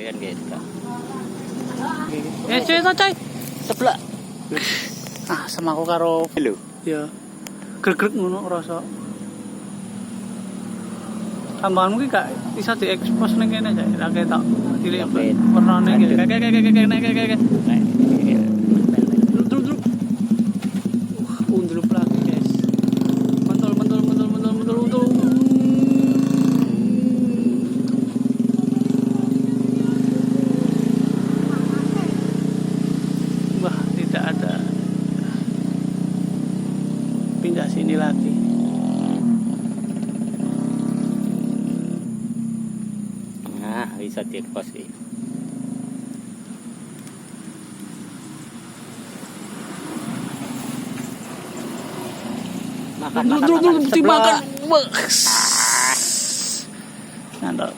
kan gitu. Cerita coy. Seblak. Ah, sama aku karo Halo. ya. Greg-greg ngono rasa. Tambahanmu ki gak iso diekspos ning kene aja. Lah ketok cilik warnane iki. Kayak. Druk. Undrup lagi, guys. Mentul. Wah, tidak ada. Pindah sini lagi. Nah, bisa diekspos sih. Makan. Dimakan. Nandol.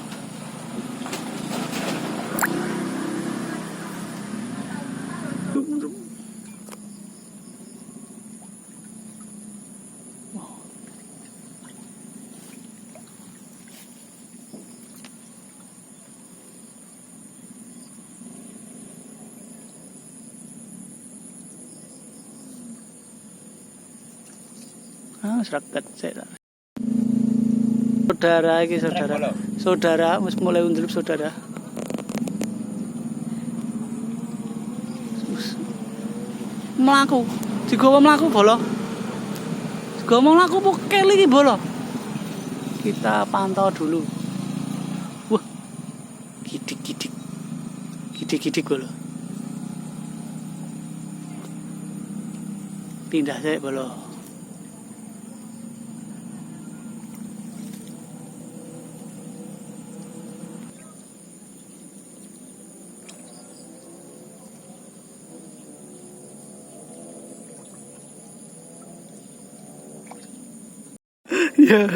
Serakat saya. Saudara iki saudara. Saudara wis mulai undrup saudara. Mlaku. Digawa mlaku bolo. Digawa mlaku po keli iki bolo. Kita pantau dulu. Wah. Gidik bolo. Pindah saya bolo. Ya.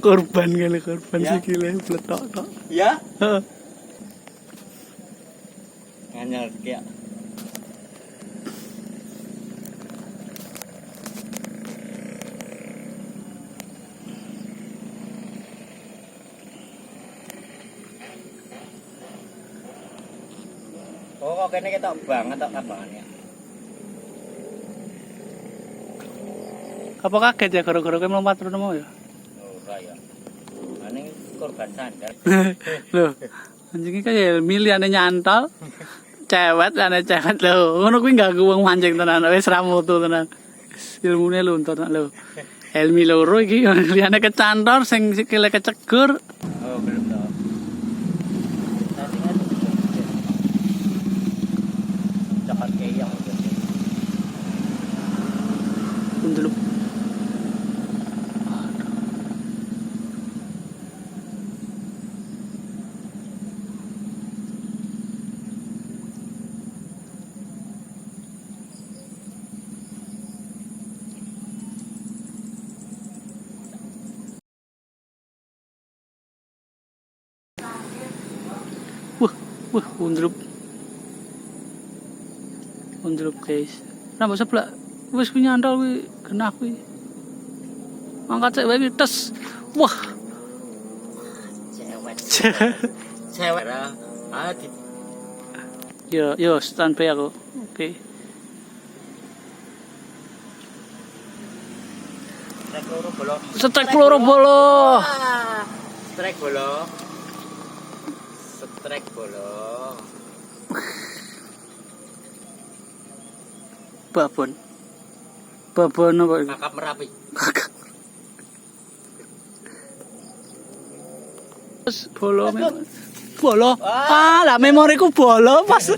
Korban sikile bletok tok. Ya? Heeh. Nganyar kayak oh, kok kene ketok banget tok kabangane. Apa kaget ya gara-gara kowe melompat terus mau ya? Ora ya. Ane korban sandar. Loh, anjing iki ya miliane nyantol. Cewek lho. Ngono kuwi gak wong mancing tenan, wis ra mutu tenan. Ilmune luntur lho. Helmi loro iki liyane kecantol sing sikile kecegur. Oh, belum tahu. Tadi kan cepat keyang Undulup. Wah, undrup guys. Rambut seblak wis ku nyantol kuwi genah kuwi. Angkat cek wae tes. Wah. Cewek. Yo standby aku. Oke. Strike peluru bolo. Strike bolo. Babon apa iki? Kakap Merapi. Bolo. Ah, lah memoriku bolo pas